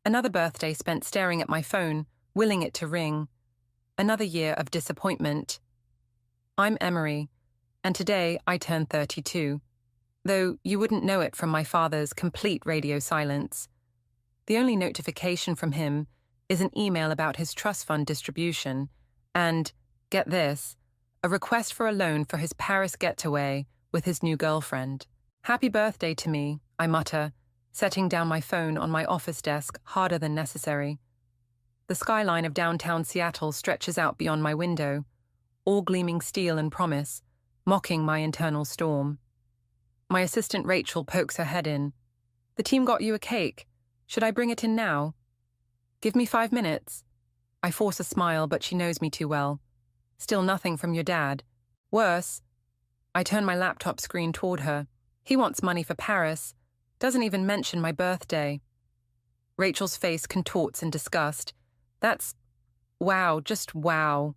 Another birthday spent staring at my phone, willing it to ring. Another year of disappointment. I'm Emery, and today I turn 32, though you wouldn't know it from my father's complete radio silence. The only notification from him is an email about his trust fund distribution and, get this, a request for a loan for his Paris getaway with his new girlfriend. Happy birthday to me, I mutter, setting down my phone on my office desk harder than necessary. The skyline of downtown Seattle stretches out beyond my window, all gleaming steel and promise, mocking my internal storm. My assistant Rachel pokes her head in. The team got you a cake. Should I bring it in now? Give me 5 minutes. I force a smile, but she knows me too well. Still nothing from your dad. Worse. I turn my laptop screen toward her. He wants money for Paris. Doesn't even mention my birthday. Rachel's face contorts in disgust. That's... wow, just wow.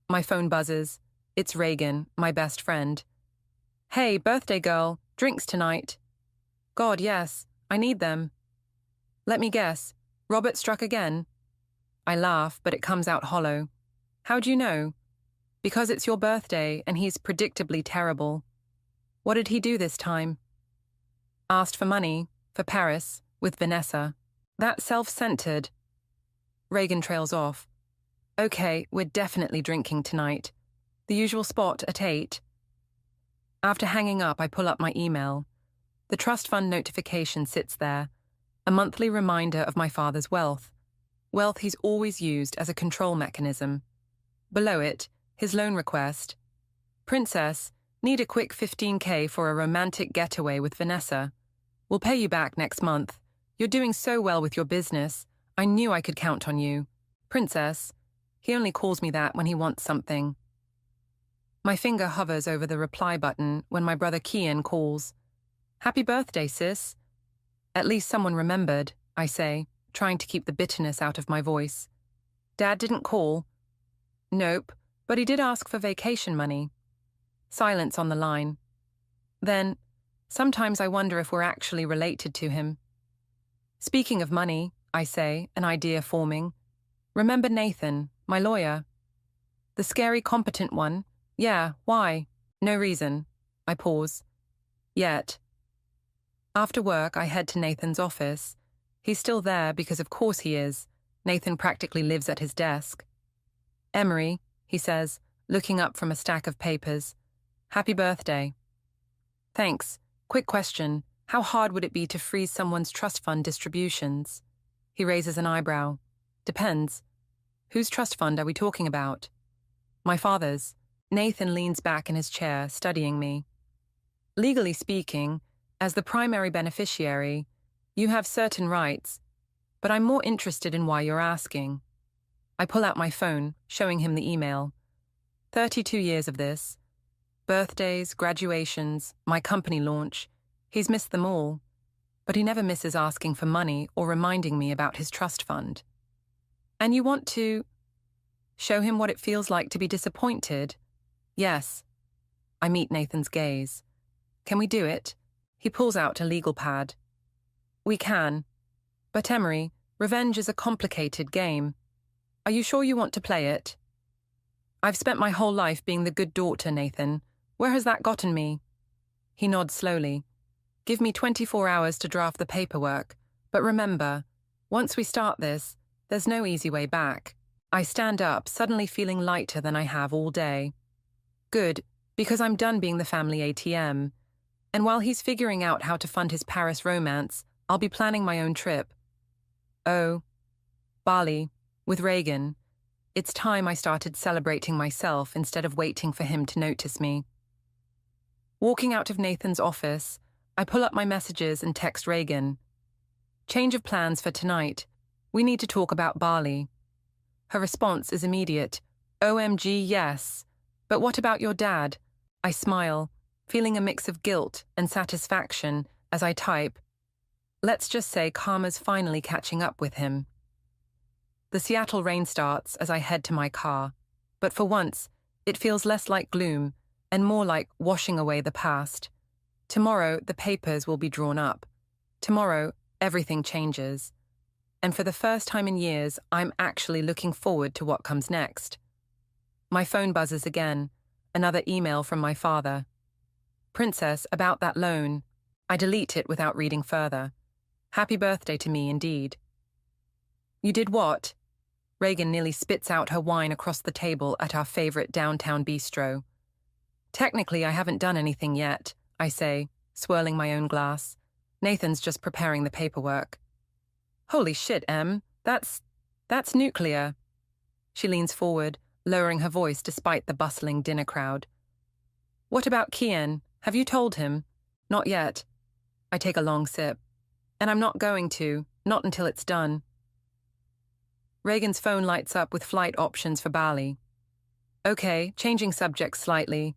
My phone buzzes. It's Reagan, my best friend. Hey, birthday girl, drinks tonight. God, yes, I need them. Let me guess, Robert struck again? I laugh, but it comes out hollow. How'd you know? Because it's your birthday and he's predictably terrible. What did he do this time? Asked for money, for Paris, with Vanessa. That's self-centered. Reagan trails off. Okay, we're definitely drinking tonight. The usual spot at 8. After hanging up, I pull up my email. The trust fund notification sits there, a monthly reminder of my father's wealth. Wealth he's always used as a control mechanism. Below it, his loan request. Princess, need a quick 15K for a romantic getaway with Vanessa. We'll pay you back next month. You're doing so well with your business. I knew I could count on you. Princess. He only calls me that when he wants something. My finger hovers over the reply button when my brother Kian calls. Happy birthday, sis. At least someone remembered, I say, trying to keep the bitterness out of my voice. Dad didn't call. Nope, but he did ask for vacation money. Silence on the line. Then, sometimes I wonder if we're actually related to him. Speaking of money, I say, an idea forming. Remember Nathan, my lawyer? The scary, competent one? Yeah, why? No reason. I pause. Yet. After work, I head to Nathan's office. He's still there because of course he is. Nathan practically lives at his desk. Emery, he says, looking up from a stack of papers. Happy birthday. Thanks. Quick question. How hard would it be to freeze someone's trust fund distributions? He raises an eyebrow. Depends. Whose trust fund are we talking about? My father's. Nathan leans back in his chair, studying me. Legally speaking, as the primary beneficiary, you have certain rights, but I'm more interested in why you're asking. I pull out my phone, showing him the email. 32 years of this. Birthdays, graduations, my company launch. He's missed them all, but he never misses asking for money or reminding me about his trust fund. And you want to show him what it feels like to be disappointed? Yes. I meet Nathan's gaze. Can we do it? He pulls out a legal pad. We can. But Emery, revenge is a complicated game. Are you sure you want to play it? I've spent my whole life being the good daughter, Nathan. Where has that gotten me? He nods slowly. Give me 24 hours to draft the paperwork. But remember, once we start this, there's no easy way back. I stand up, suddenly feeling lighter than I have all day. Good, because I'm done being the family ATM. And while he's figuring out how to fund his Paris romance, I'll be planning my own trip. Oh, Bali, with Reagan. It's time I started celebrating myself instead of waiting for him to notice me. Walking out of Nathan's office, I pull up my messages and text Reagan. Change of plans for tonight. We need to talk about Bali. Her response is immediate. OMG, yes. But what about your dad? I smile, feeling a mix of guilt and satisfaction as I type. Let's just say karma's finally catching up with him. The Seattle rain starts as I head to my car, but for once, it feels less like gloom and more like washing away the past. Tomorrow, the papers will be drawn up. Tomorrow, everything changes. and for the first time in years, I'm actually looking forward to what comes next. My phone buzzes again, another email from my father. Princess, about that loan. I delete it without reading further. Happy birthday to me, indeed. You did what? Reagan nearly spits out her wine across the table at our favorite downtown bistro. Technically, I haven't done anything yet, I say, swirling my own glass. Nathan's just preparing the paperwork. Holy shit, Em. That's nuclear. She leans forward, lowering her voice despite the bustling dinner crowd. What about Kian? Have you told him? Not yet. I take a long sip. And I'm not going to, not until it's done. Reagan's phone lights up with flight options for Bali. Okay, changing subjects slightly.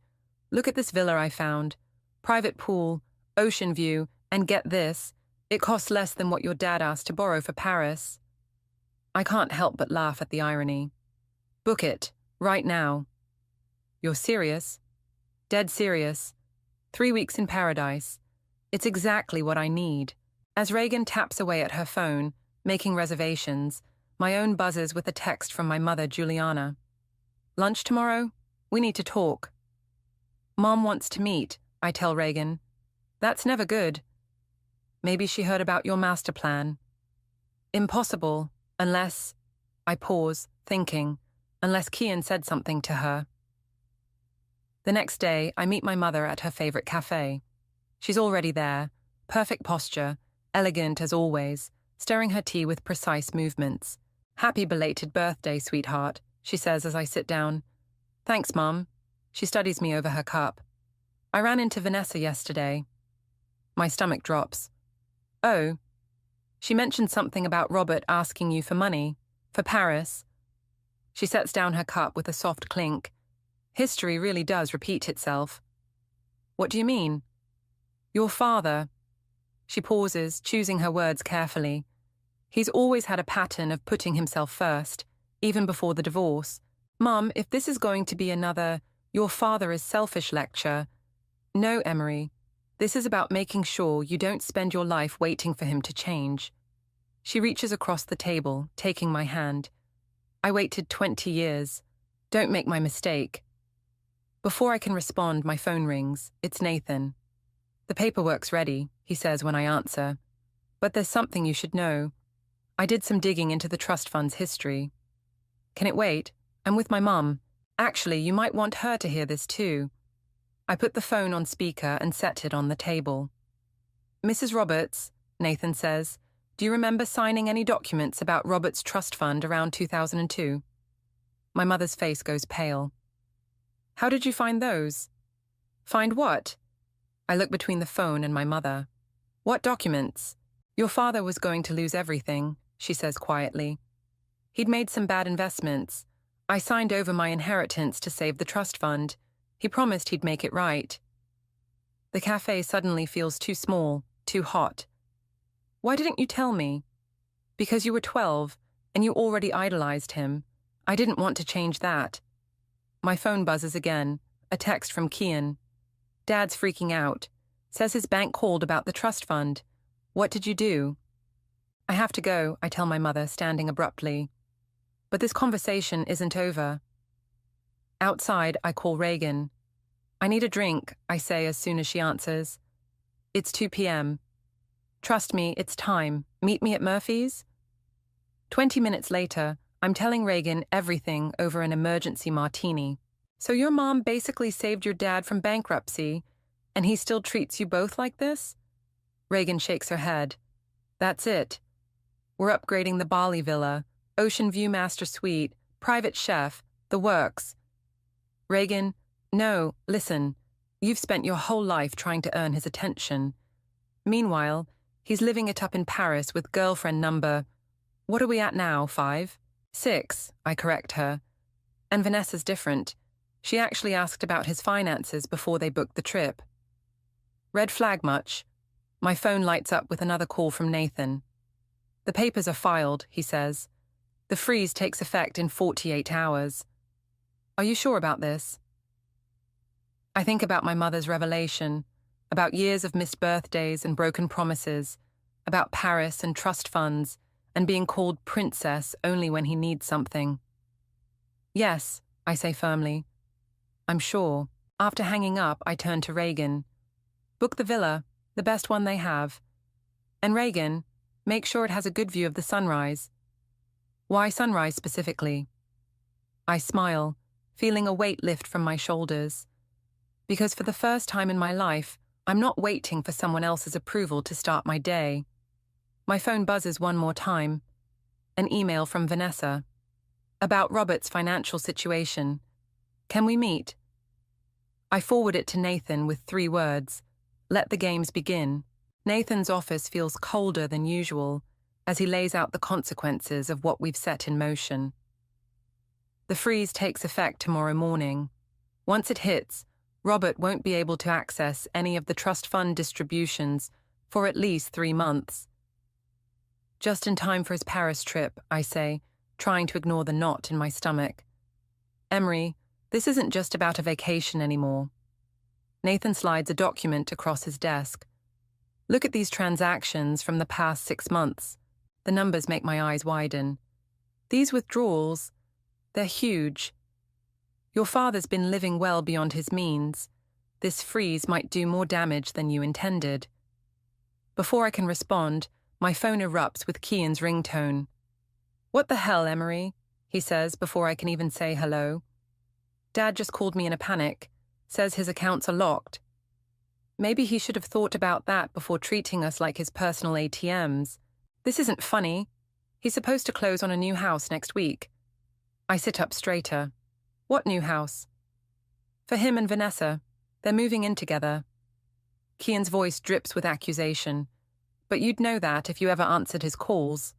Look at this villa I found. Private pool, ocean view, and get this, it costs less than what your dad asked to borrow for Paris. I can't help but laugh at the irony. Book it, right now. You're serious? Dead serious. 3 weeks in paradise. It's exactly what I need. As Reagan taps away at her phone, making reservations, my own buzzes with a text from my mother, Juliana. Lunch tomorrow? We need to talk. Mom wants to meet, I tell Reagan. That's never good. Maybe she heard about your master plan. Impossible, unless... I pause, thinking, unless Kian said something to her. The next day, I meet my mother at her favorite cafe. She's already there, perfect posture, elegant as always, stirring her tea with precise movements. Happy belated birthday, sweetheart, she says as I sit down. Thanks, Mum. She studies me over her cup. I ran into Vanessa yesterday. My stomach drops. Oh. She mentioned something about Robert asking you for money, for Paris. She sets down her cup with a soft clink. History really does repeat itself. What do you mean? Your father. She pauses, choosing her words carefully. He's always had a pattern of putting himself first, even before the divorce. Mum, if this is going to be another, your father is selfish lecture. No, Emery. This is about making sure you don't spend your life waiting for him to change. She reaches across the table, taking my hand. I waited 20 years. Don't make my mistake. Before I can respond, my phone rings. It's Nathan. The paperwork's ready, he says when I answer. But there's something you should know. I did some digging into the trust fund's history. Can it wait? I'm with my mum. Actually, you might want her to hear this too. I put the phone on speaker and set it on the table. Mrs. Roberts, Nathan says, do you remember signing any documents about Robert's trust fund around 2002? My mother's face goes pale. How did you find those? Find what? I look between the phone and my mother. What documents? Your father was going to lose everything, she says quietly. He'd made some bad investments. I signed over my inheritance to save the trust fund. He promised he'd make it right. The cafe suddenly feels too small, too hot. Why didn't you tell me? Because you were 12, and you already idolized him. I didn't want to change that. My phone buzzes again, a text from Kian. Dad's freaking out. Says his bank called about the trust fund. What did you do? I have to go, I tell my mother, standing abruptly. But this conversation isn't over. Outside, I call Reagan. I need a drink, I say as soon as she answers. It's 2 p.m. Trust me, it's time. Meet me at Murphy's? 20 minutes later, I'm telling Reagan everything over an emergency martini. So your mom basically saved your dad from bankruptcy, and he still treats you both like this? Reagan shakes her head. That's it. We're upgrading the Bali villa, ocean view master suite, private chef, the works. Reagan, no, listen. You've spent your whole life trying to earn his attention. Meanwhile, he's living it up in Paris with girlfriend number... What are we at now, 5? 6, I correct her. And Vanessa's different. She actually asked about his finances before they booked the trip. Red flag much? My phone lights up with another call from Nathan. The papers are filed, he says. The freeze takes effect in 48 hours. Are you sure about this? I think about my mother's revelation, about years of missed birthdays and broken promises, about Paris and trust funds, and being called princess only when he needs something. Yes, I say firmly. I'm sure. After hanging up, I turn to Reagan. Book the villa, the best one they have. And Reagan, make sure it has a good view of the sunrise. Why sunrise specifically? I smile, feeling a weight lift from my shoulders. Because for the first time in my life, I'm not waiting for someone else's approval to start my day. My phone buzzes one more time. An email from Vanessa. About Robert's financial situation. Can we meet? I forward it to Nathan with 3 words. Let the games begin. Nathan's office feels colder than usual as he lays out the consequences of what we've set in motion. The freeze takes effect tomorrow morning. Once it hits, Robert won't be able to access any of the trust fund distributions for at least 3 months. Just in time for his Paris trip, I say, trying to ignore the knot in my stomach. Emery, this isn't just about a vacation anymore. Nathan slides a document across his desk. Look at these transactions from the past 6 months. The numbers make my eyes widen. These withdrawals, they're huge. Your father's been living well beyond his means. This freeze might do more damage than you intended. Before I can respond, my phone erupts with Kian's ringtone. What the hell, Emery? He says before I can even say hello. Dad just called me in a panic, says his accounts are locked. Maybe he should have thought about that before treating us like his personal ATMs. This isn't funny. He's supposed to close on a new house next week. I sit up straighter. What new house? For him and Vanessa. They're moving in together. Kian's voice drips with accusation. But you'd know that if you ever answered his calls.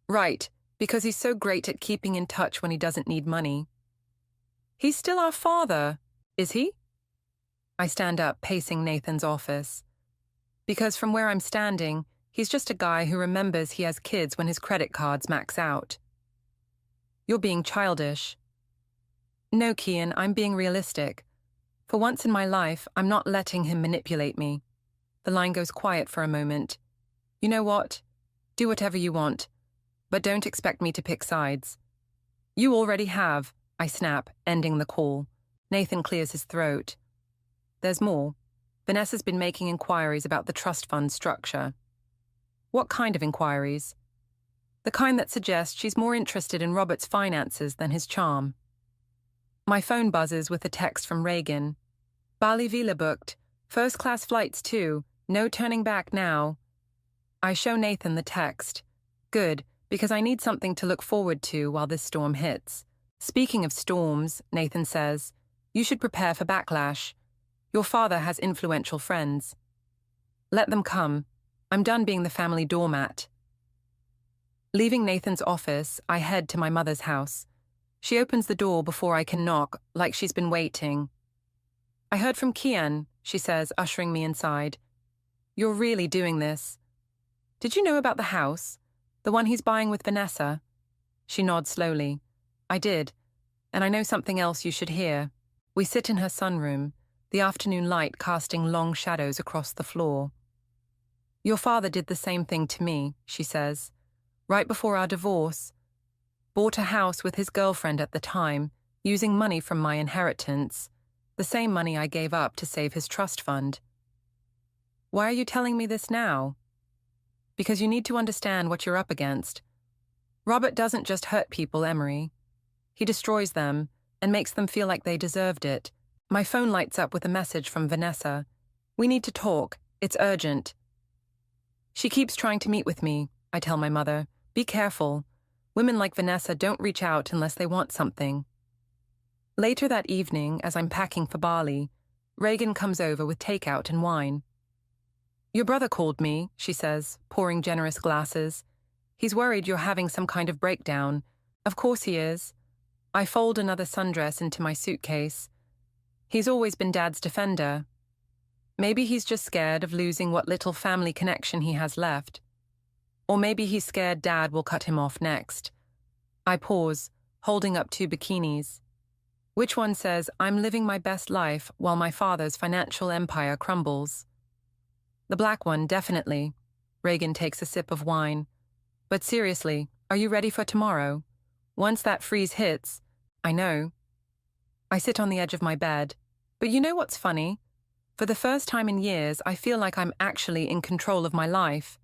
Right, because he's so great at keeping in touch when he doesn't need money. He's still our father, is he? I stand up, pacing Nathan's office. Because from where I'm standing, he's just a guy who remembers he has kids when his credit cards max out. You're being childish. No, Kian, I'm being realistic. For once in my life, I'm not letting him manipulate me. The line goes quiet for a moment. You know what? Do whatever you want. But don't expect me to pick sides. You already have, I snap, ending the call. Nathan clears his throat. There's more. Vanessa's been making inquiries about the trust fund structure. What kind of inquiries? The kind that suggests she's more interested in Robert's finances than his charm. My phone buzzes with a text from Reagan. Bali Villa booked. First-class flights too. No turning back now. I show Nathan the text. Good, because I need something to look forward to while this storm hits. Speaking of storms, Nathan says, you should prepare for backlash. Your father has influential friends. Let them come. I'm done being the family doormat. Leaving Nathan's office, I head to my mother's house. She opens the door before I can knock, like she's been waiting. I heard from Kian, she says, ushering me inside. You're really doing this. Did you know about the house? The one he's buying with Vanessa? She nods slowly. I did, and I know something else you should hear. We sit in her sunroom, the afternoon light casting long shadows across the floor. Your father did the same thing to me, she says. Right before our divorce. Bought a house with his girlfriend at the time, using money from my inheritance, the same money I gave up to save his trust fund. Why are you telling me this now? Because you need to understand what you're up against. Robert doesn't just hurt people, Emery. He destroys them and makes them feel like they deserved it. My phone lights up with a message from Vanessa. We need to talk. It's urgent. She keeps trying to meet with me, I tell my mother. Be careful. Women like Vanessa don't reach out unless they want something. Later that evening, as I'm packing for Bali, Reagan comes over with takeout and wine. Your brother called me, she says, pouring generous glasses. He's worried you're having some kind of breakdown. Of course he is. I fold another sundress into my suitcase. He's always been Dad's defender. Maybe he's just scared of losing what little family connection he has left. Or maybe he's scared Dad will cut him off next. I pause, holding up 2 bikinis. Which one says, I'm living my best life while my father's financial empire crumbles? The black one, definitely. Reagan takes a sip of wine. But seriously, are you ready for tomorrow? Once that freeze hits, I know. I sit on the edge of my bed. But you know what's funny? For the first time in years, I feel like I'm actually in control of my life.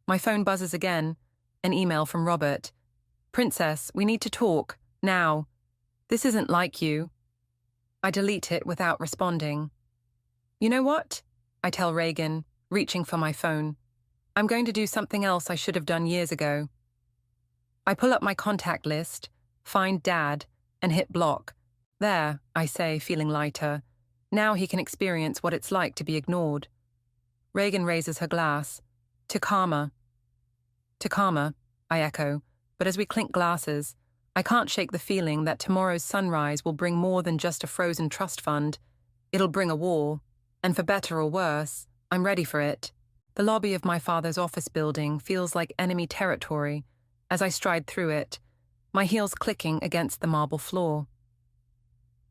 My phone buzzes again. An email from Robert. "Princess, we need to talk. Now. This isn't like you." I delete it without responding. "You know what?" I tell Reagan, reaching for my phone. "I'm going to do something else I should have done years ago." I pull up my contact list, find Dad, and hit block. "There," I say, feeling lighter. Now he can experience what it's like to be ignored. Reagan raises her glass. "To karma." "To karma," I echo, but as we clink glasses, I can't shake the feeling that tomorrow's sunrise will bring more than just a frozen trust fund. It'll bring a war, and for better or worse, I'm ready for it. The lobby of my father's office building feels like enemy territory as I stride through it, my heels clicking against the marble floor.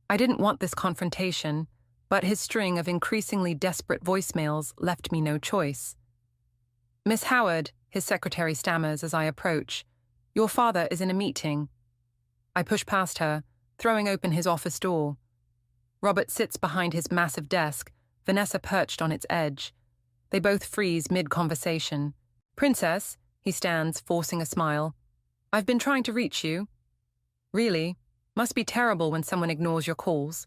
I didn't want this confrontation, but his string of increasingly desperate voicemails left me no choice. "Miss Howard," his secretary stammers as I approach, "your father is in a meeting." I push past her, throwing open his office door. Robert sits behind his massive desk, Vanessa perched on its edge. They both freeze mid-conversation. "Princess," he stands, forcing a smile. "I've been trying to reach you." "Really? Must be terrible when someone ignores your calls."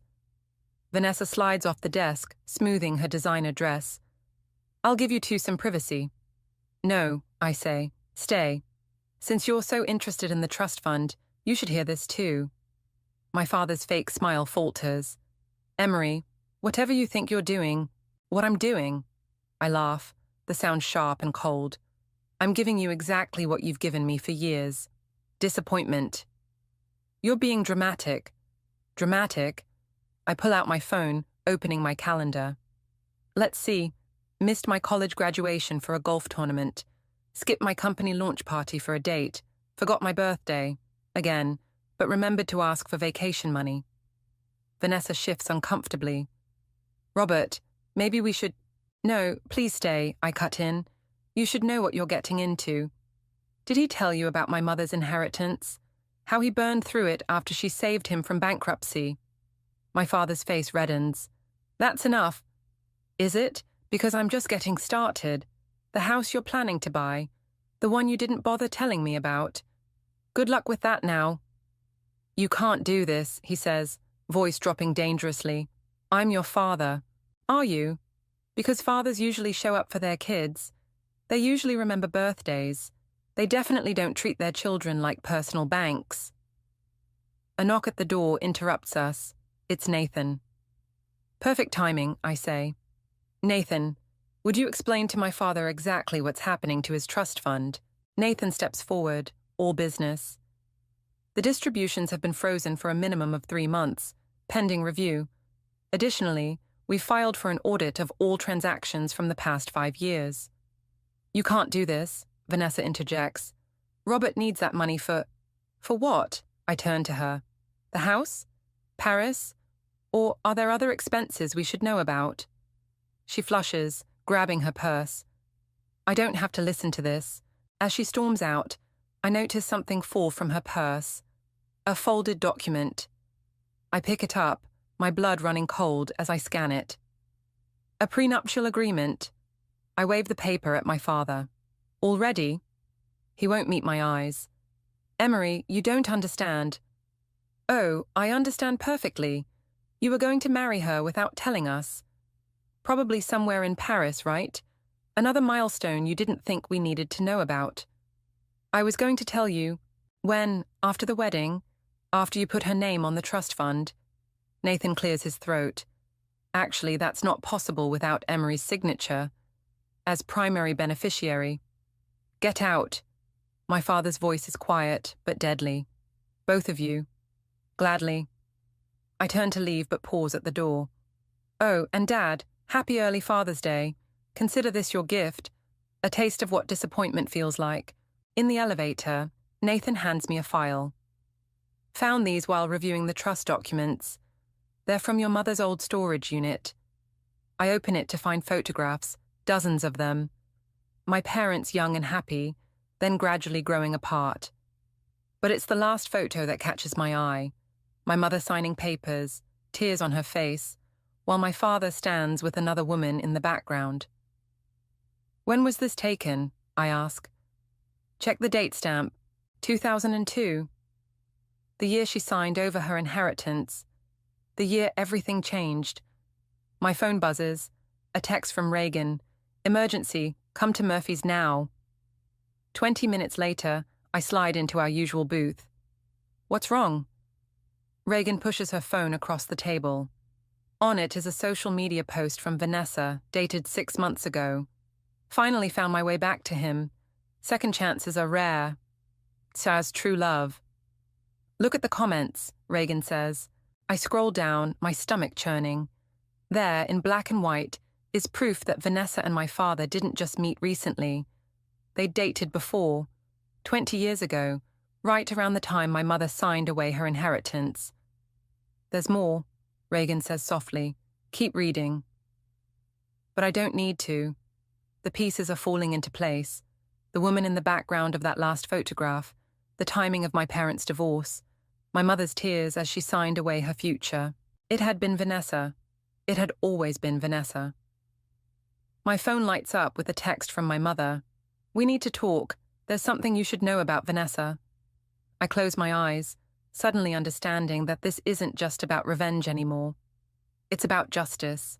Vanessa slides off the desk, smoothing her designer dress. "I'll give you two some privacy." "No," I say. "Stay. Since you're so interested in the trust fund, you should hear this too." My father's fake smile falters. "Emery, whatever you think you're doing, what I'm doing." I laugh, the sound sharp and cold. "I'm giving you exactly what you've given me for years. Disappointment." "You're being dramatic." "Dramatic?" I pull out my phone, opening my calendar. Let's see. Missed my college graduation for a golf tournament. Skipped my company launch party for a date. Forgot my birthday. Again, but remembered to ask for vacation money. Vanessa shifts uncomfortably. "Robert, maybe we should—" "No, please stay," I cut in. "You should know what you're getting into. Did he tell you about my mother's inheritance? How he burned through it after she saved him from bankruptcy?" My father's face reddens. "That's enough." "Is it? Because I'm just getting started. The house you're planning to buy. The one you didn't bother telling me about. Good luck with that now." "You can't do this," he says, voice dropping dangerously. "I'm your father." "Are you?" "Because fathers usually show up for their kids. They usually remember birthdays. They definitely don't treat their children like personal banks." A knock at the door interrupts us. It's Nathan. "Perfect timing," I say. "Nathan, would you explain to my father exactly what's happening to his trust fund?" Nathan steps forward, all business. "The distributions have been frozen for a minimum of 3 months, pending review. Additionally, we filed for an audit of all transactions from the past 5 years." "You can't do this," Vanessa interjects. "Robert needs that money for—" "For what?" I turn to her. "The house? Paris? Or are there other expenses we should know about?" She flushes, grabbing her purse. I don't have to listen to this. As she storms out, I notice something fall from her purse. A folded document. I pick it up, my blood running cold as I scan it. "A prenuptial agreement." I wave the paper at my father. "Already?" He won't meet my eyes. "Emery, you don't understand." "Oh, I understand perfectly. You were going to marry her without telling us. Probably somewhere in Paris, right? Another milestone you didn't think we needed to know about. I was going to tell you, when, after the wedding, after you put her name on the trust fund." Nathan clears his throat. "Actually, that's not possible without Emery's signature. As primary beneficiary." "Get out." My father's voice is quiet, but deadly. "Both of you." "Gladly." I turn to leave but pause at the door. "Oh, and Dad, happy early Father's Day. Consider this your gift. A taste of what disappointment feels like." In the elevator, Nathan hands me a file. "Found these while reviewing the trust documents. They're from your mother's old storage unit." I open it to find photographs, dozens of them. My parents young and happy, then gradually growing apart. But it's the last photo that catches my eye. My mother signing papers, tears on her face, while my father stands with another woman in the background. "When was this taken?" I ask. "Check the date stamp. 2002. The year she signed over her inheritance. The year everything changed. My phone buzzes. A text from Reagan. Emergency, come to Murphy's now. 20 minutes later, I slide into our usual booth. "What's wrong?" Reagan pushes her phone across the table. On it is a social media post from Vanessa, dated 6 months ago. "Finally found my way back to him. Second chances are rare. Says true love." "Look at the comments," Reagan says. I scroll down, my stomach churning. There, in black and white, is proof that Vanessa and my father didn't just meet recently. They'd dated before, 20 years ago, right around the time my mother signed away her inheritance. "There's more," Reagan says softly. "Keep reading." But I don't need to. The pieces are falling into place. The woman in the background of that last photograph, the timing of my parents' divorce, my mother's tears as she signed away her future. It had been Vanessa. It had always been Vanessa. My phone lights up with a text from my mother. "We need to talk. There's something you should know about Vanessa." I close my eyes, suddenly understanding that this isn't just about revenge anymore. It's about justice.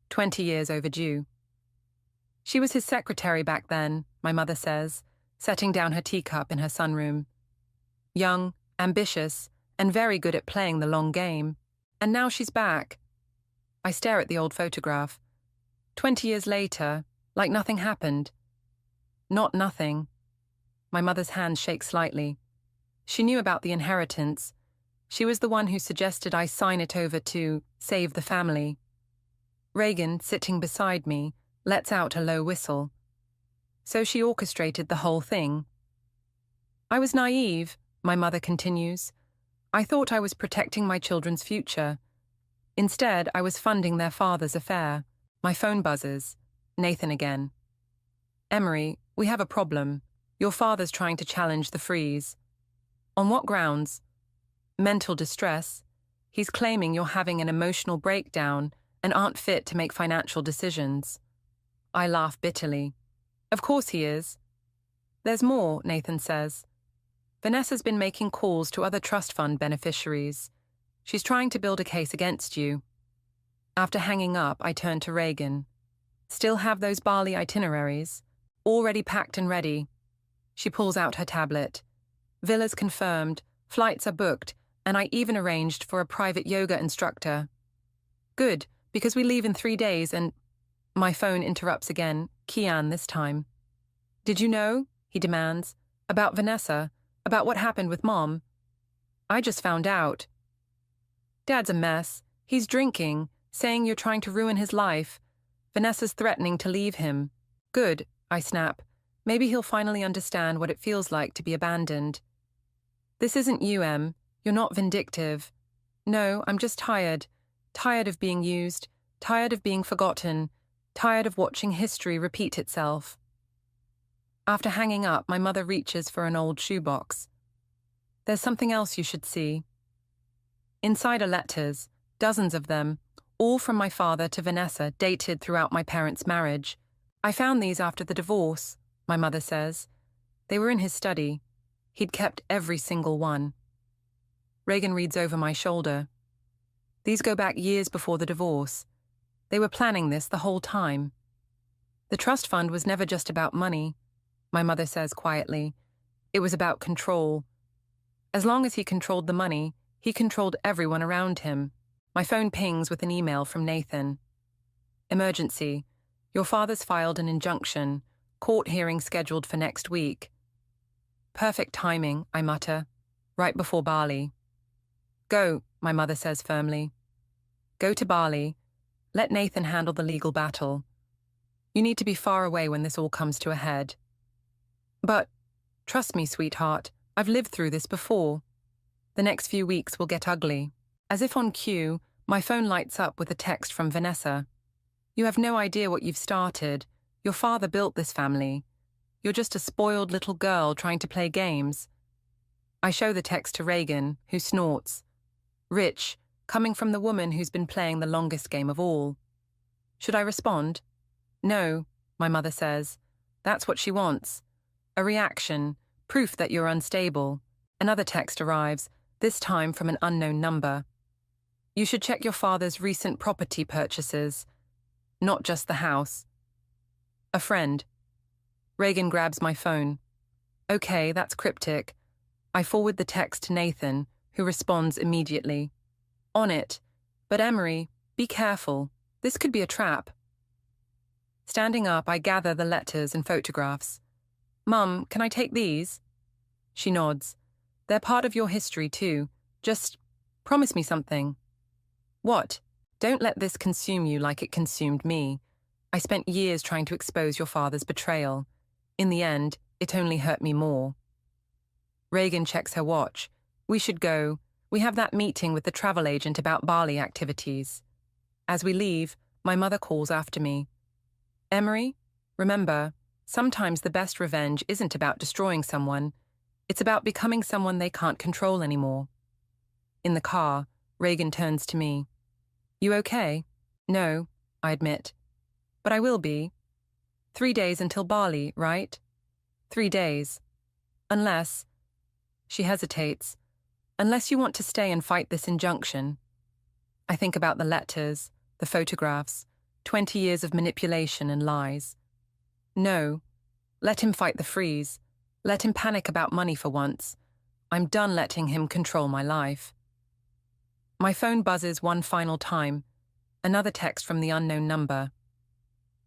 20 years overdue. "She was his secretary back then," my mother says, setting down her teacup in her sunroom. "Young, ambitious, and very good at playing the long game. And now she's back." I stare at the old photograph. 20 years later, like nothing happened. Not nothing. My mother's hand shakes slightly. She knew about the inheritance. She was the one who suggested I sign it over to save the family. Reagan, sitting beside me, lets out a low whistle. So she orchestrated the whole thing. "I was naive," my mother continues. "I thought I was protecting my children's future. Instead, I was funding their father's affair." My phone buzzes. Nathan again. "Emery, we have a problem. Your father's trying to challenge the freeze." "On what grounds?" "Mental distress. He's claiming you're having an emotional breakdown and aren't fit to make financial decisions." I laugh bitterly. "Of course he is." "There's more," Nathan says. "Vanessa's been making calls to other trust fund beneficiaries. She's trying to build a case against you." After hanging up, I turn to Reagan. "Still have those Bali itineraries? Already packed and ready." She pulls out her tablet. "Villas confirmed, flights are booked, and I even arranged for a private yoga instructor." "Good, because we leave in 3 days and—" My phone interrupts again, Kian this time. "Did you know?" he demands. "About Vanessa? About what happened with Mom?" "I just found out." "Dad's a mess. He's drinking, saying you're trying to ruin his life. Vanessa's threatening to leave him." "Good," I snap. "Maybe he'll finally understand what it feels like to be abandoned." "This isn't you, Em. You're not vindictive. No, I'm just tired. Tired of being used. Tired of being forgotten. Tired of watching history repeat itself." After hanging up, my mother reaches for an old shoebox. "There's something else you should see." Inside are letters, dozens of them, all from my father to Vanessa, dated throughout my parents' marriage. "I found these after the divorce," my mother says. "They were in his study. He'd kept every single one." Reagan reads over my shoulder. "These go back years before the divorce. They were planning this the whole time." "The trust fund was never just about money," my mother says quietly. "It was about control. As long as he controlled the money, he controlled everyone around him." My phone pings with an email from Nathan. "Emergency. Your father's filed an injunction. Court hearing scheduled for next week." "Perfect timing," I mutter, "right before Bali." "Go," my mother says firmly. "Go to Bali. Let Nathan handle the legal battle. You need to be far away when this all comes to a head." "But, trust me, sweetheart, I've lived through this before. The next few weeks will get ugly." As if on cue, my phone lights up with a text from Vanessa. "You have no idea what you've started. Your father built this family. You're just a spoiled little girl trying to play games. I show the text to Reagan, who snorts. Rich, coming from the woman who's been playing the longest game of all. Should I respond? No, my mother says. That's what she wants. A reaction, proof that you're unstable. Another text arrives, this time from an unknown number. You should check your father's recent property purchases, not just the house. A friend. Reagan grabs my phone. Okay, that's cryptic. I forward the text to Nathan, who responds immediately. On it. But Emery, be careful. This could be a trap. Standing up, I gather the letters and photographs. Mum, can I take these? She nods. They're part of your history too. Just promise me something. What? Don't let this consume you like it consumed me. I spent years trying to expose your father's betrayal. In the end, it only hurt me more. Reagan checks her watch. We should go. We have that meeting with the travel agent about Bali activities. As we leave, my mother calls after me. Emery, remember, sometimes the best revenge isn't about destroying someone. It's about becoming someone they can't control anymore. In the car, Reagan turns to me. You okay? No, I admit. But I will be. 3 days until Bali, right? 3 days. Unless... She hesitates. Unless you want to stay and fight this injunction. I think about the letters, the photographs, 20 years of manipulation and lies. No. Let him fight the freeze. Let him panic about money for once. I'm done letting him control my life. My phone buzzes one final time. Another text from the unknown number.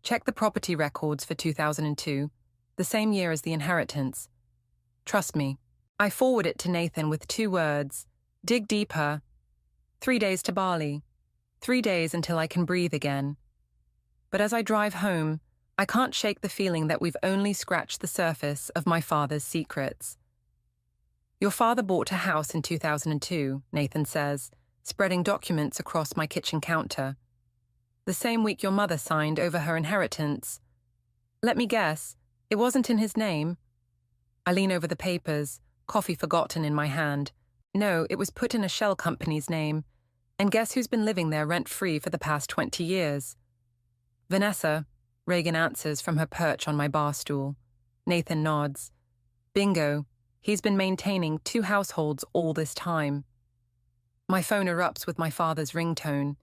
Check the property records for 2002, the same year as the inheritance. Trust me. I forward it to Nathan with 2 words. Dig deeper. 3 days to Bali. 3 days until I can breathe again. But as I drive home, I can't shake the feeling that we've only scratched the surface of my father's secrets. Your father bought a house in 2002, Nathan says, spreading documents across my kitchen counter. The same week your mother signed over her inheritance. Let me guess, it wasn't in his name. I lean over the papers, coffee forgotten in my hand. No, it was put in a shell company's name. And guess who's been living there rent-free for the past 20 years? Vanessa, Reagan answers from her perch on my bar stool. Nathan nods. Bingo, he's been maintaining 2 households all this time. My phone erupts with my father's ringtone.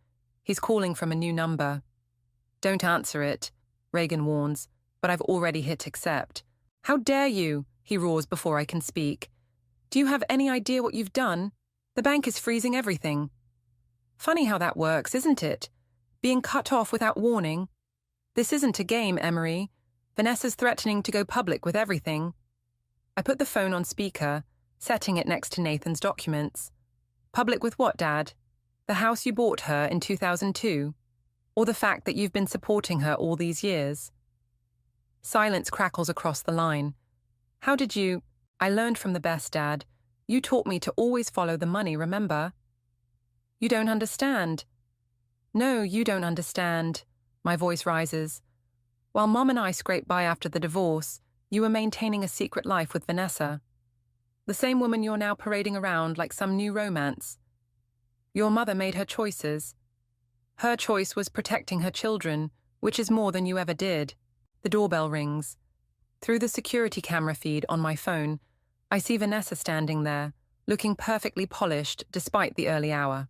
He's calling from a new number. Don't answer it, Reagan warns, but I've already hit accept. How dare you, he roars before I can speak. Do you have any idea what you've done? The bank is freezing everything. Funny how that works, isn't it? Being cut off without warning. This isn't a game, Emery. Vanessa's threatening to go public with everything. I put the phone on speaker, setting it next to Nathan's documents. Public with what, Dad? The house you bought her in 2002? Or the fact that you've been supporting her all these years? Silence crackles across the line. How did you... I learned from the best, Dad. You taught me to always follow the money, remember? You don't understand. No, you don't understand. My voice rises. While Mom and I scraped by after the divorce, you were maintaining a secret life with Vanessa. The same woman you're now parading around like some new romance. Your mother made her choices. Her choice was protecting her children, which is more than you ever did. The doorbell rings. Through the security camera feed on my phone, I see Vanessa standing there, looking perfectly polished despite the early hour.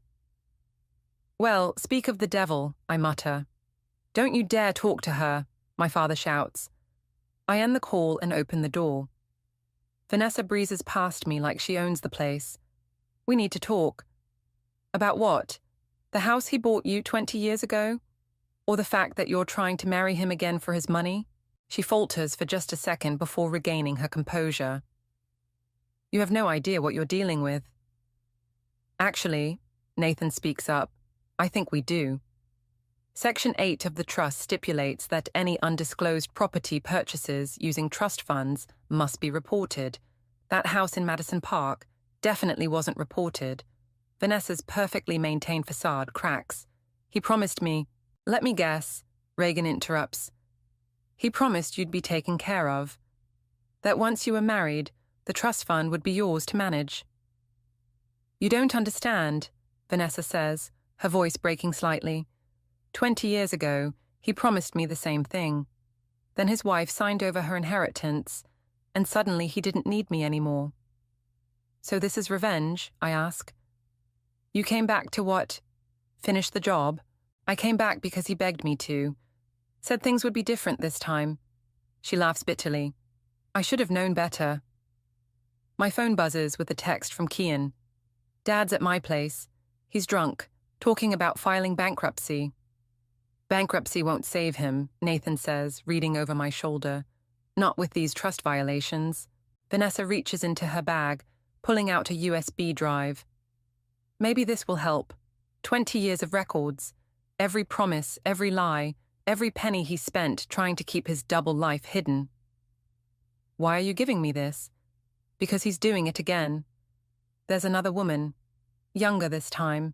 Well, speak of the devil, I mutter. Don't you dare talk to her, my father shouts. I end the call and open the door. Vanessa breezes past me like she owns the place. We need to talk. About what? The house he bought you 20 years ago? Or the fact that you're trying to marry him again for his money? She falters for just a second before regaining her composure. You have no idea what you're dealing with. Actually, Nathan speaks up, I think we do. Section 8 of the trust stipulates that any undisclosed property purchases using trust funds must be reported. That house in Madison Park definitely wasn't reported. Vanessa's perfectly maintained facade cracks. He promised me... Let me guess, Reagan interrupts. He promised you'd be taken care of. that once you were married, the trust fund would be yours to manage. You don't understand, Vanessa says, her voice breaking slightly. 20 years ago, he promised me the same thing. Then his wife signed over her inheritance, and suddenly he didn't need me anymore. So this is revenge, I ask. You came back to what? Finish the job? I came back because he begged me to. Said things would be different this time. She laughs bitterly. I should have known better. My phone buzzes with a text from Kian. Dad's at my place. He's drunk, talking about filing bankruptcy. Bankruptcy won't save him, Nathan says, reading over my shoulder. Not with these trust violations. Vanessa reaches into her bag, pulling out a USB drive. Maybe this will help. 20 years of records. Every promise, every lie, every penny he spent trying to keep his double life hidden. Why are you giving me this? Because he's doing it again. There's another woman, younger this time.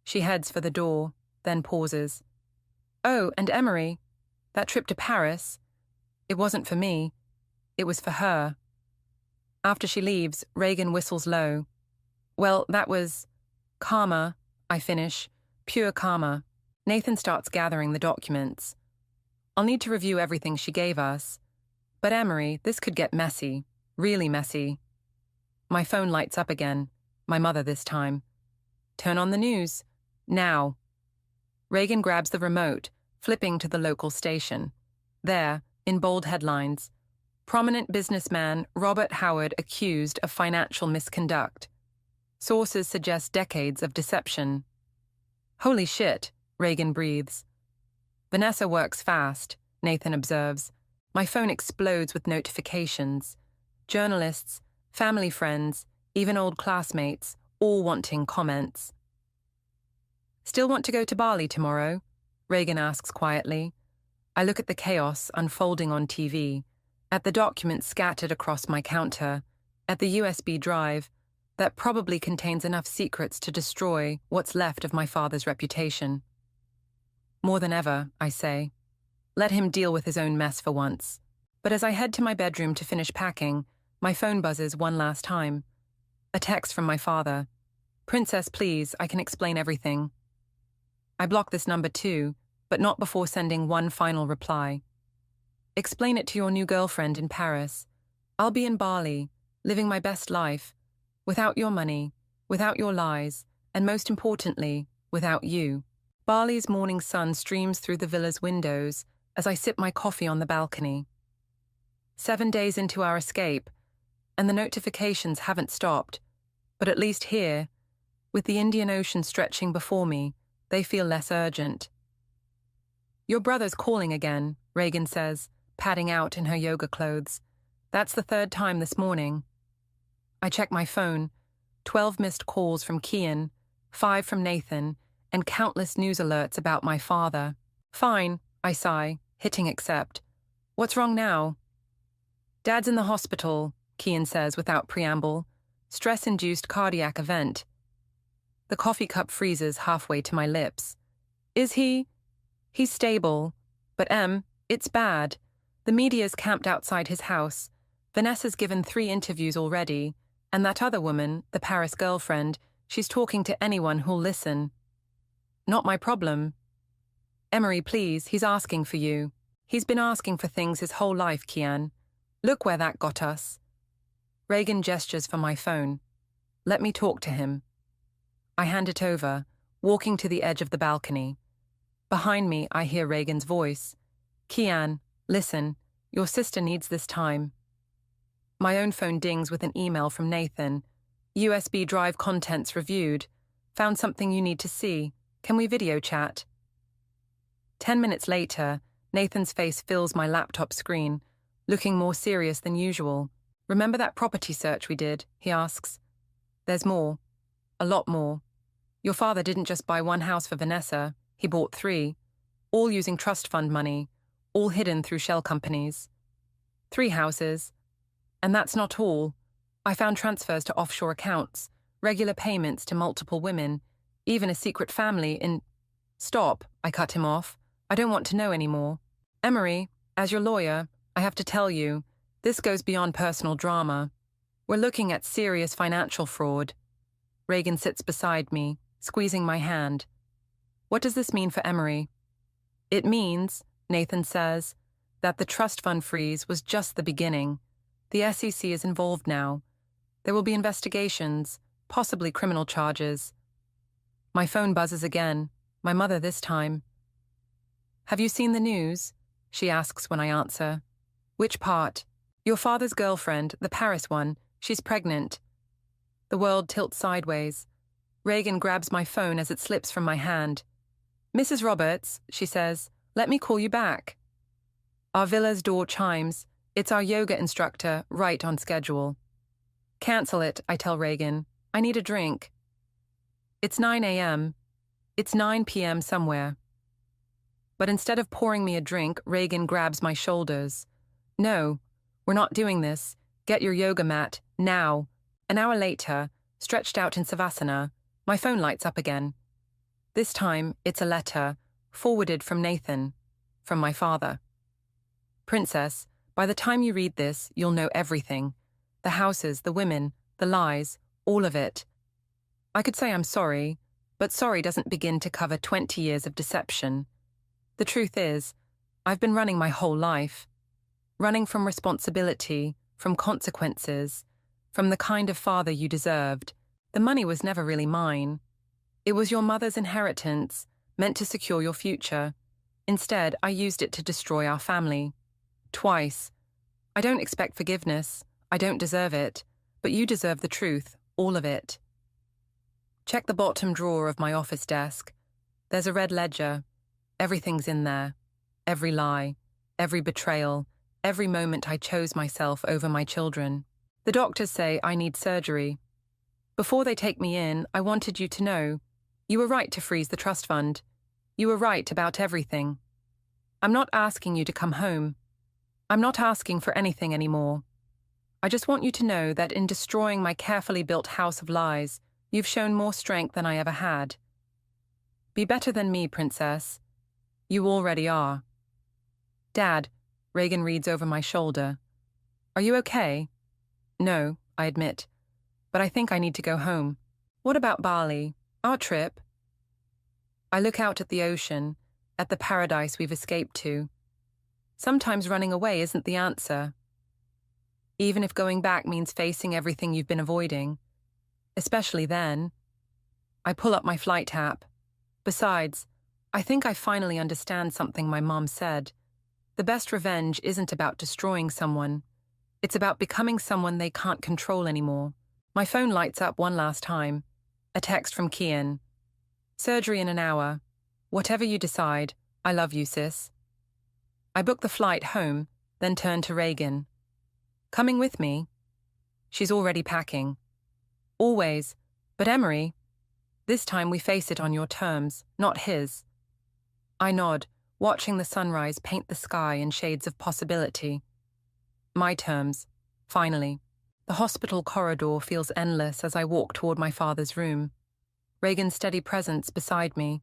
She heads for the door, then pauses. Oh, and Emery, that trip to Paris, it wasn't for me. It was for her. After she leaves, Reagan whistles low. Well, that was karma, I finish. Pure karma. Nathan starts gathering the documents. I'll need to review everything she gave us. But Emery, this could get messy. Really messy. My phone lights up again. My mother this time. Turn on the news. Now. Reagan grabs the remote, flipping to the local station. There, in bold headlines, prominent businessman Robert Howard accused of financial misconduct. Sources suggest decades of deception. Holy shit, Reagan breathes. Vanessa works fast, Nathan observes. My phone explodes with notifications. Journalists, family friends, even old classmates, all wanting comments. Still want to go to Bali tomorrow? Reagan asks quietly. I look at the chaos unfolding on TV, at the documents scattered across my counter, at the USB drive that probably contains enough secrets to destroy what's left of my father's reputation. More than ever, I say. Let him deal with his own mess for once. But as I head to my bedroom to finish packing, my phone buzzes one last time. A text from my father. Princess, please, I can explain everything. I block this number too, but not before sending one final reply. Explain it to your new girlfriend in Paris. I'll be in Bali, living my best life, without your money, without your lies, and most importantly, without you. Bali's morning sun streams through the villa's windows as I sip my coffee on the balcony. 7 days into our escape, and the notifications haven't stopped, but at least here, with the Indian Ocean stretching before me, they feel less urgent. Your brother's calling again, Reagan says, padding out in her yoga clothes. That's the 3rd time this morning. I check my phone. 12 missed calls from Kian, 5 from Nathan, and countless news alerts about my father. Fine, I sigh, hitting accept. What's wrong now? Dad's in the hospital, Kian says without preamble. Stress-induced cardiac event. The coffee cup freezes halfway to my lips. Is he? He's stable. But it's bad. The media's camped outside his house. Vanessa's given 3 interviews already. And that other woman, the Paris girlfriend, she's talking to anyone who'll listen. Not my problem. Emery, please, he's asking for you. He's been asking for things his whole life, Kian. Look where that got us. Reagan gestures for my phone. Let me talk to him. I hand it over, walking to the edge of the balcony. Behind me, I hear Reagan's voice. Kian, listen, your sister needs this time. My own phone dings with an email from Nathan. USB drive contents reviewed. Found something you need to see. Can we video chat? 10 minutes later, Nathan's face fills my laptop screen, looking more serious than usual. Remember that property search we did? He asks. There's more. A lot more. Your father didn't just buy 1 house for Vanessa. He bought 3. All using trust fund money. All hidden through shell companies. 3 houses. And that's not all. I found transfers to offshore accounts, regular payments to multiple women, even a secret family in... Stop, I cut him off. I don't want to know anymore. Emery, as your lawyer, I have to tell you, This goes beyond personal drama. We're looking at serious financial fraud. Reagan sits beside me, squeezing my hand. What does this mean for Emery? It means, Nathan says, that the trust fund freeze was just the beginning. The SEC is involved now. There will be investigations, possibly criminal charges. My phone buzzes again, my mother this time. Have you seen the news? She asks when I answer. Which part? Your father's girlfriend, the Paris one, she's pregnant. The world tilts sideways. Reagan grabs my phone as it slips from my hand. Mrs. Roberts, she says, let me call you back. Our villa's door chimes. It's our yoga instructor, right on schedule. Cancel it, I tell Reagan. I need a drink. It's 9 a.m. It's 9 p.m. somewhere. But instead of pouring me a drink, Reagan grabs my shoulders. No, we're not doing this. Get your yoga mat, now. An hour later, stretched out in Savasana, my phone lights up again. This time, it's a letter, forwarded from Nathan, from my father. Princess, by the time you read this, you'll know everything. The houses, the women, the lies, all of it. I could say I'm sorry, but sorry doesn't begin to cover 20 years of deception. The truth is, I've been running my whole life. Running from responsibility, from consequences, from the kind of father you deserved. The money was never really mine. It was your mother's inheritance, meant to secure your future. Instead, I used it to destroy our family. Twice. I don't expect forgiveness. I don't deserve it. But you deserve the truth, all of it. Check the bottom drawer of my office desk. There's a red ledger. Everything's in there. Every lie, every betrayal, every moment I chose myself over my children. The doctors say I need surgery. Before they take me in, I wanted you to know. You were right to freeze the trust fund. You were right about everything. I'm not asking you to come home. I'm not asking for anything anymore. I just want you to know that in destroying my carefully built house of lies, you've shown more strength than I ever had. Be better than me, Princess. You already are. Dad, Reagan reads over my shoulder. Are you okay? No, I admit. But I think I need to go home. What about Bali? Our trip? I look out at the ocean, at the paradise we've escaped to. Sometimes running away isn't the answer. Even if going back means facing everything you've been avoiding. Especially then. I pull up my flight app. Besides, I think I finally understand something my mom said. The best revenge isn't about destroying someone. It's about becoming someone they can't control anymore. My phone lights up one last time. A text from Kian. Surgery in an hour. Whatever you decide, I love you, sis. I book the flight home, then turn to Reagan. Coming with me? She's already packing. Always. But Emery, this time we face it on your terms, not his. I nod, watching the sunrise paint the sky in shades of possibility. My terms, finally. The hospital corridor feels endless as I walk toward my father's room. Reagan's steady presence beside me.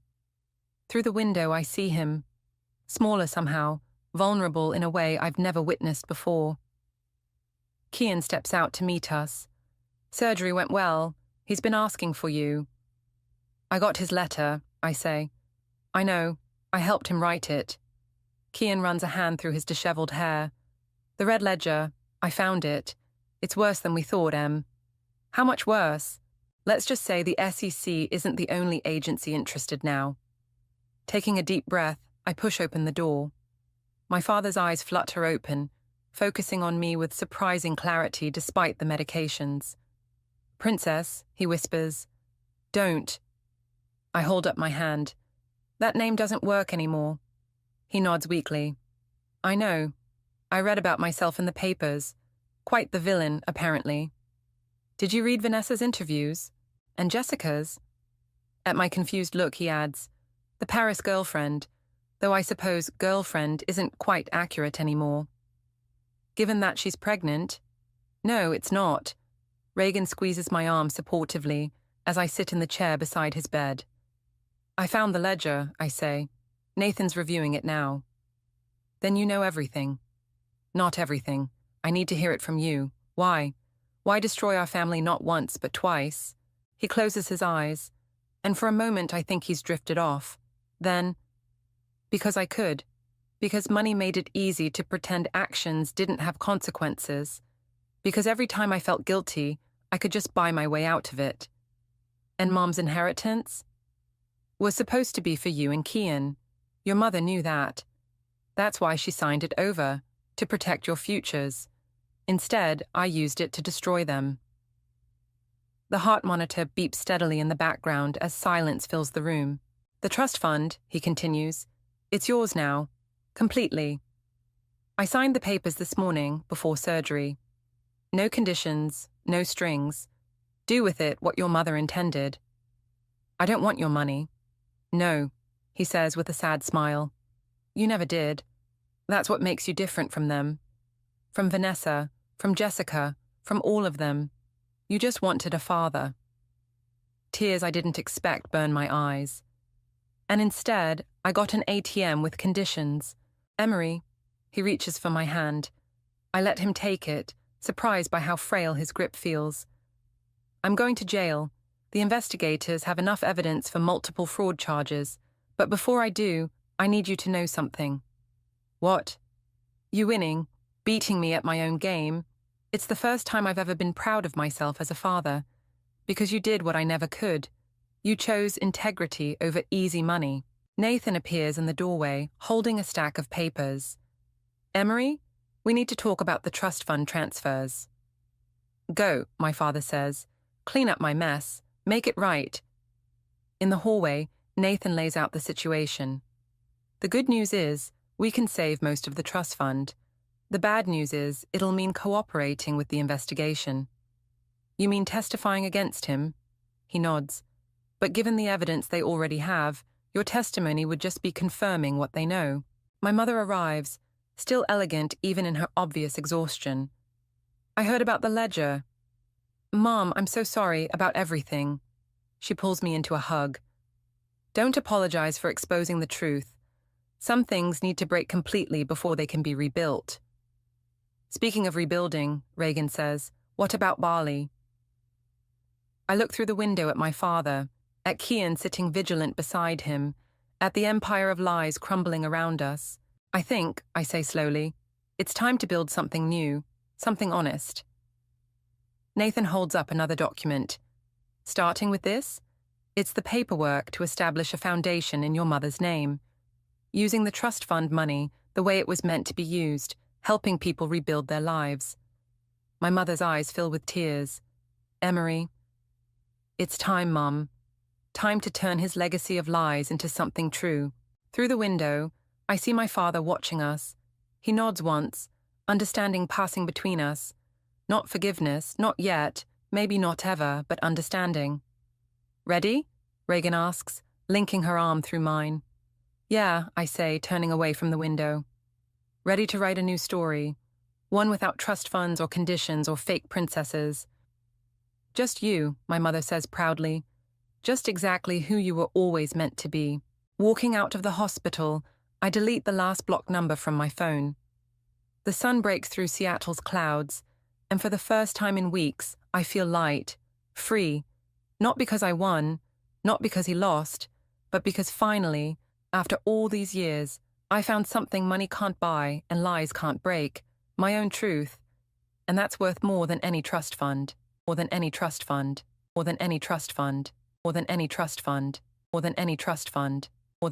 Through the window I see him, smaller somehow, vulnerable in a way I've never witnessed before. Kian steps out to meet us. Surgery went well. He's been asking for you. I got his letter, I say. I know. I helped him write it. Kian runs a hand through his disheveled hair. The red ledger, I found it. It's worse than we thought, Em. How much worse? Let's just say the SEC isn't the only agency interested now. Taking a deep breath, I push open the door. My father's eyes flutter open, focusing on me with surprising clarity despite the medications. Princess, he whispers. Don't. I hold up my hand. That name doesn't work anymore. He nods weakly. I know. I read about myself in the papers. Quite the villain, apparently. Did you read Vanessa's interviews? And Jessica's? At my confused look, he adds, the Paris girlfriend, though I suppose girlfriend isn't quite accurate anymore. Given that she's pregnant? No, it's not. Reagan squeezes my arm supportively as I sit in the chair beside his bed. I found the ledger, I say. Nathan's reviewing it now. Then you know everything. Not everything. I need to hear it from you. Why? Why destroy our family not once but twice? He closes his eyes, and for a moment I think he's drifted off. Then, because I could. Because money made it easy to pretend actions didn't have consequences. Because every time I felt guilty, I could just buy my way out of it. And Mom's inheritance? Was supposed to be for you and Kian. Your mother knew that. That's why she signed it over, to protect your futures. Instead, I used it to destroy them. The heart monitor beeps steadily in the background as silence fills the room. The trust fund, he continues, it's yours now. Completely. I signed the papers this morning, before surgery. No conditions, no strings. Do with it what your mother intended. I don't want your money. No, he says with a sad smile. You never did. That's what makes you different from them. From Vanessa, from Jessica, from all of them. You just wanted a father. Tears I didn't expect burn my eyes. And instead, I got an ATM with conditions. Emery, he reaches for my hand. I let him take it, surprised by how frail his grip feels. I'm going to jail. The investigators have enough evidence for multiple fraud charges. But before I do, I need you to know something. What? You winning, beating me at my own game. It's the first time I've ever been proud of myself as a father. Because you did what I never could. You chose integrity over easy money. Nathan appears in the doorway, holding a stack of papers. Emery, we need to talk about the trust fund transfers. Go, my father says. Clean up my mess. Make it right. In the hallway, Nathan lays out the situation. The good news is, we can save most of the trust fund. The bad news is, it'll mean cooperating with the investigation. You mean testifying against him? He nods. But given the evidence they already have, your testimony would just be confirming what they know. My mother arrives, still elegant even in her obvious exhaustion. I heard about the ledger. Mom, I'm so sorry about everything. She pulls me into a hug. Don't apologize for exposing the truth. Some things need to break completely before they can be rebuilt. Speaking of rebuilding, Reagan says, what about Bali? I look through the window at my father, at Kian sitting vigilant beside him, at the empire of lies crumbling around us. I think, I say slowly, it's time to build something new, something honest. Nathan holds up another document. Starting with this, it's the paperwork to establish a foundation in your mother's name. Using the trust fund money the way it was meant to be used, helping people rebuild their lives. My mother's eyes fill with tears. Emery, it's time, Mum. Time to turn his legacy of lies into something true. Through the window, I see my father watching us. He nods once, understanding passing between us. Not forgiveness, not yet, maybe not ever, but understanding. Ready? Reagan asks, linking her arm through mine. Yeah, I say, turning away from the window. Ready to write a new story. One without trust funds or conditions or fake princesses. Just you, my mother says proudly. Just exactly who you were always meant to be. Walking out of the hospital, I delete the last block number from my phone. The sun breaks through Seattle's clouds, and for the first time in weeks, I feel light, free, not because I won, not because he lost, but because finally, after all these years, I found something money can't buy and lies can't break, my own truth, and that's worth more than any trust fund, more than any trust fund, more than any trust fund, more than any trust fund, more than any trust fund.